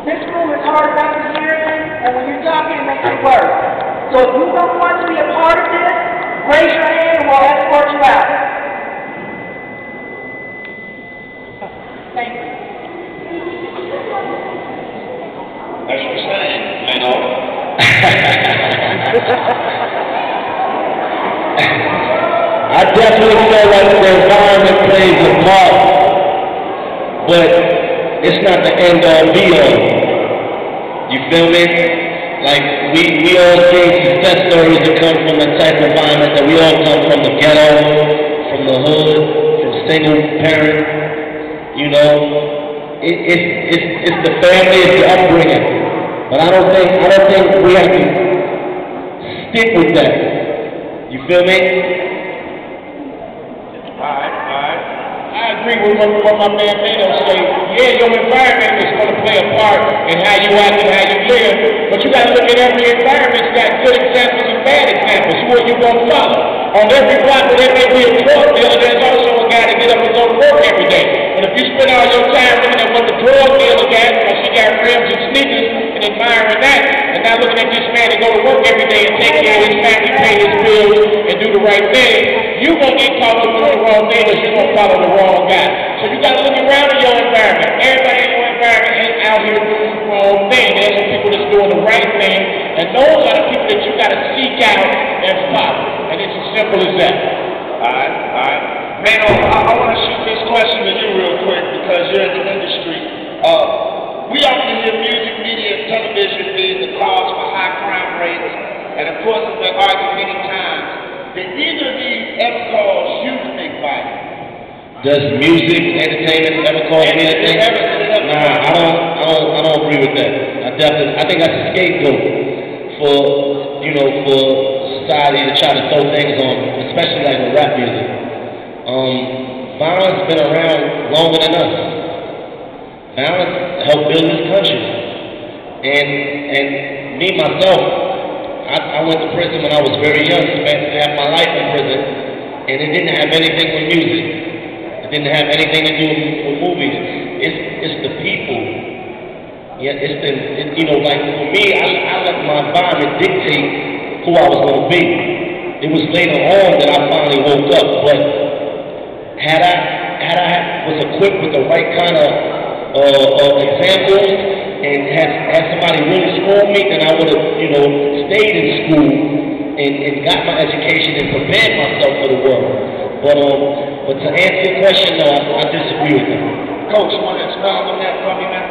This school is hard enough to hear in, and when you're talking, it makes it worse. So if you don't want to be a part of this, raise your hand and we'll escort you out. Thank you. That's what I'm saying, Maino. I definitely feel like the environment plays a part, but it's not the end all be all. You feel me? Like we all see success stories that come from the type of environment that we all come from, the ghetto, from the hood, from single parent. You know, it's the family, it's the upbringing. But I don't think we have to stick with that. You feel me? Alright. I agree with what my man Maino say. Yeah, your environment is going to play a part in how you act and how you live, but you got to look at every environment. It's got good examples and bad examples. Who are you going to follow? On every block where there may be a drug dealer, there's also a guy to get up and go to work every day. But if you spend all your time looking at what the drug dealer got, because she got rims and sneakers, and admiring that, and not looking at this man to go to work every day and take care of his family, pay his bills, and do the right thing, you're going to get caught up doing the wrong thing because you're going to follow the wrong guy. So you got to look around in your environment. Everybody in your environment ain't out here doing the wrong thing. There's some people that's doing the right thing, and those are the people that you got to seek out and follow. And it's as simple as that. Alright. Maino, I want to shoot this question to you real quick because you're in the industry. We often hear music, media, and television being the cause for high crime rates, and of course it's been argued many times. Did either of these ever cause you to think violent? Does music, entertainment ever cause me to think? Nah, I don't agree with that. I think that's a scapegoat for society to try to throw things on, especially like with rap music. Violence been around longer than us. Violence helped build this country. And me, myself, I went to prison when I was very young, spent half my life in prison, and it didn't have anything with music. It didn't have anything to do with movies. It's the people. Yeah, like for me, I let my environment dictate who I was going to be. It was later on that I finally woke up, but had I was equipped with the right kind of examples and had somebody really school me, then I would have, stayed in school and got my education and prepared myself for the world. But to answer your question, no, I disagree with that. Coach, you want to expound on that for me, man?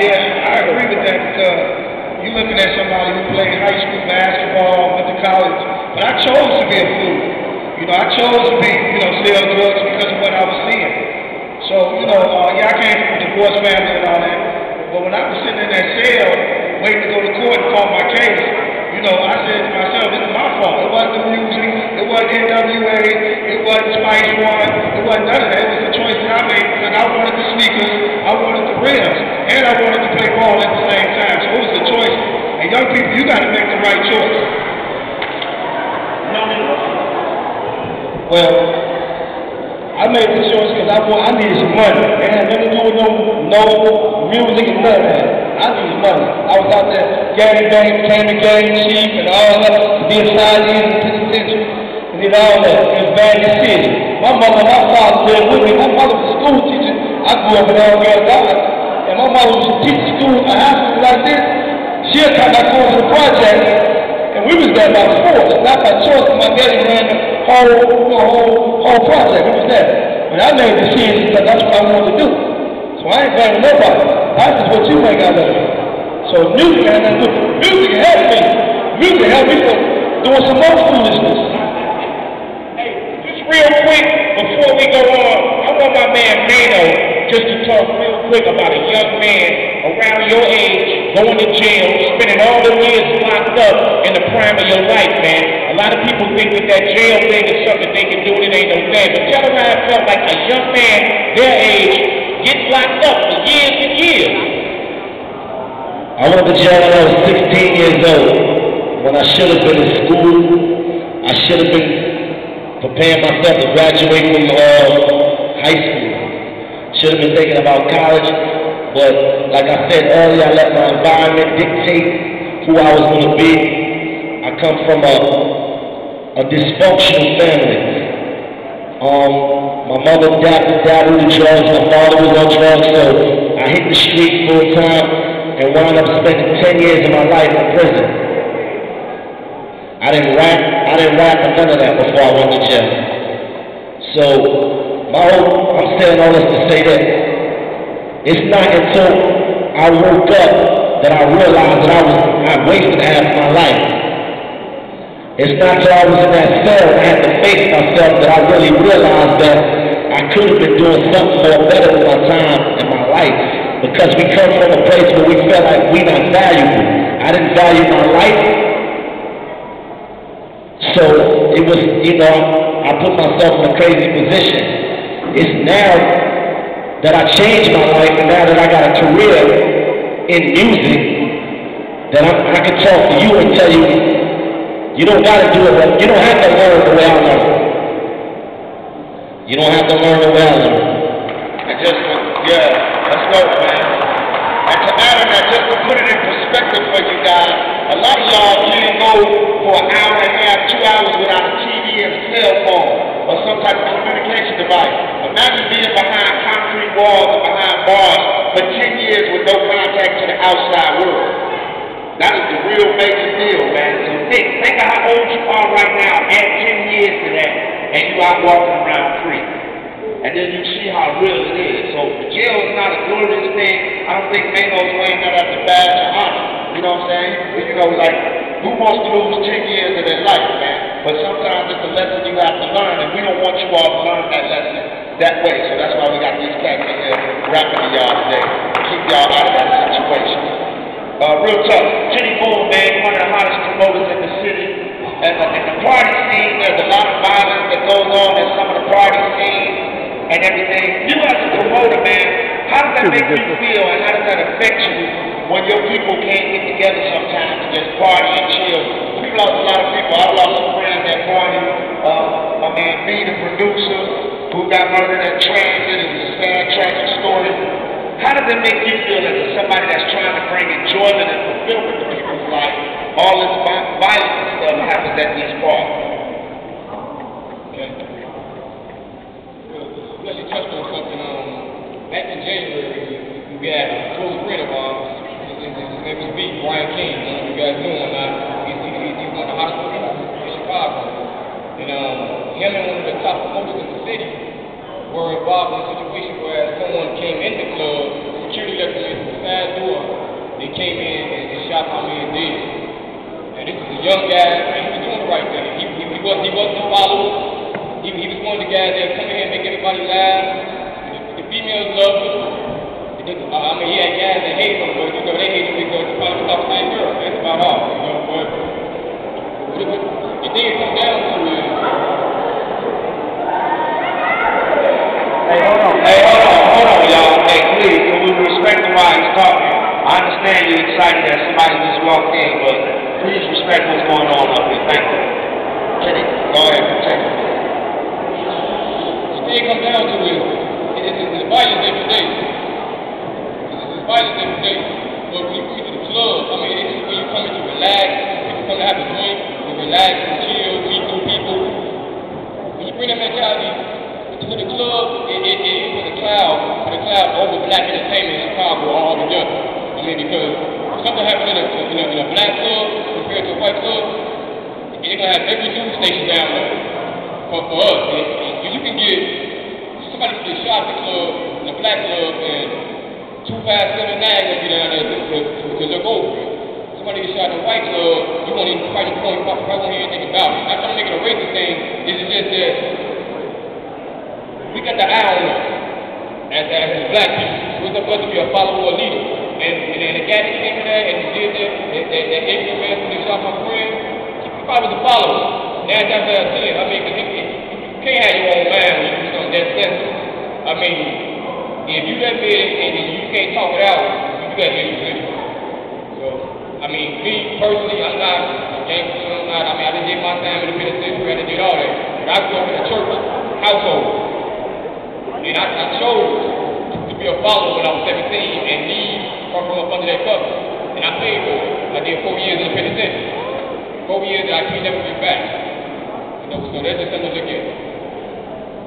Yeah, I agree with that because you're looking at somebody who played high school basketball, went to college, but I chose to be a fool. I chose to be, sell drugs because of what I was seeing. So, I came from a divorced family and all that, but when I was sitting in that cell waiting to go to court and fought my case, I said to myself, this is my fault. It wasn't the music, it wasn't NWA, it wasn't Spice One, it wasn't none of that. It was the choice that I made because I wanted the sneakers, I wanted the rims, and I wanted to play ball at the same time. So it was a choice. And young people, you got to make the right choice. Well, I made the choice because I needed some money. It had nothing to do with no music and none of that. I needed money. I was out there gang, became a gang chief and all that, to be a 5 years in the penitentiary, and did all that. It was bad decision. My mother and my father lived with me. My mother was a school teacher. I grew up in Alabama, God. And my mother was a teacher school, a high school like this. She'll come back home to the project, and we was there by force, not by choice, because my daddy ran the whole project. We was there. But I made decisions because that's what I wanted to do. So I ain't blaming nobody. That's just what you make out of it. So music had nothing to do. Music helped me. Music helped me from doing some more foolishness. Hey, just real quick, before we go on, I want my man Maino just to talk real quick about a young man around your age, going to jail, spending all the years locked up in the prime of your life, man. A lot of people think that jail thing is something they can do and it ain't no thing. But tell them how it felt like a young man their age gets locked up for years and years. I went to jail when I was 16 years old, when I should have been in school. I should have been preparing myself to graduate from high school. Should have been thinking about college. But like I said earlier, I let my environment dictate who I was going to be. I come from a dysfunctional family. My mother dabbled in drugs, my father was on drugs, so I hit the streets full time and wound up spending 10 years of my life in prison. I didn't rap or none of that before I went to jail. So, I'm saying all this to say that it's not until I woke up that I realized that I wasted half my life. It's not until I was in that cell and I had to face myself that I really realized that I could have been doing something more better with my time and my life. Because we come from a place where we felt like we're not valuable. I didn't value my life. So it was, I put myself in a crazy position. It's now that I changed my life and now that I got a career in music that I can talk to you and tell you, you don't got to do it, but you don't have to learn the way I learned. You don't have to learn the way I learned. Let's go, man. And to add on that, just to put it in perspective for you guys, a lot of y'all can't go for an hour and a half, 2 hours without a TV and a cell phone or some type of communication device. Imagine being behind concrete walls and behind bars for 10 years with no contact to the outside world. That is the real major deal, man. So think of how old you are right now, add 10 years to that, and you out walking around free. And then you see how real it is. So the jail is not a glorious thing. I don't think Maino's wearing that as a badge of honor. You know what I'm saying? But, who wants to lose 10 years of their life, man? But sometimes it's a lesson you have to learn, and we don't want you all to learn that lesson that way. So that's why we got these cats in here rapping to y'all today. Keep y'all out of that situation. Real tough. Jenny Boone, man, one of the hottest promoters in the city. And the party scene, there's a lot of violence that goes on in some of the party scenes and everything. You as a promoter, man, how does that make you feel and how does that affect you when your people can't get together sometimes and just party and chill? We've lost a lot of people. I've lost some friends at party. My man B, the producer, who got murdered at transit. It was a sad, tragic story. How does it make you feel as somebody that's trying to bring enjoyment and fulfillment to people's life? All this violence and stuff happens at these parties. Okay. Well, you touched on something. Back in January, we had a close friend of ours. His name was B, Brian King. You guys know him. He's one of the hospitals in Chicago. And him and one of the top promoters in the city were involved in a situation where someone came in the club, security left them in the side door. They came in and shot my man dead. And this is a young guy, and he was doing the right thing. He wasn't a follower. He was one of the guys that come in here and make everybody laugh. The females loved him. He had guys that hated him, but they hated him because he probably was talking to that girl. That's about all, But the thing it comes down to is. Hey, hold on, y'all. Hey, please, can we respect him while he's talking? I understand you're excited that somebody just walked in, but please respect what's going on up here. Thank you. Kenny, go ahead and take it. The thing it comes down to is, it's violence every day. It's violence every day. But when you go to the club, it's when you come in to relax, people come to have a drink, to relax and chill, meet new people. When you bring that mentality to the club, it is for the cloud over black entertainment in Chicago all together. Because something happens in a black club compared to a white club, they're going to have every news station down there. For us, you can get, somebody can get shot at the club, in a black club, and 257 going to be down there to look over it. Somebody gets shot in a white club, you won't even probably won't hear anything about it. Not trying to make it a racist thing, it's just that we got the eye on us as black people. We're supposed to be a follower or leader. And the guy that came in there and he did that ignorant man when he shot my friend, he probably was a follower. Now that's what I said. Because you can't have your own mind when you do something that sensitive. If you that big and you can't talk it out, you got issues anyway. So, me personally, I'm not a gangster. I done did my time in the penitentiary, I done did all that. But I grew up in a church household. And I chose to be a follower when I was 17 and leave or from up under that cover. And I paid for it. I did 4 years in the penitentiary. 4 years that I can't never get back. You know, so that's just something to look at.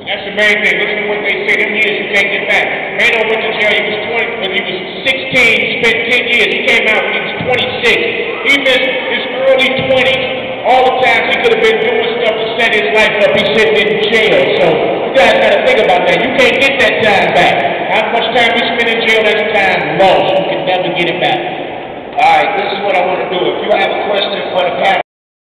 That's the main thing. Listen to what they say. Them years you can't get back. Maino went to jail. He was 20 when he was 16. Spent 10 years. He came out when he was 26. He missed his early 20s. All the times he could have been doing stuff to set his life up. He's sitting in jail. So you guys got to think about that. You can't get that time back. How much time we spend in jail, that's time lost. You can never get it back. All right, this is what I want to do. If you have a question for the panel,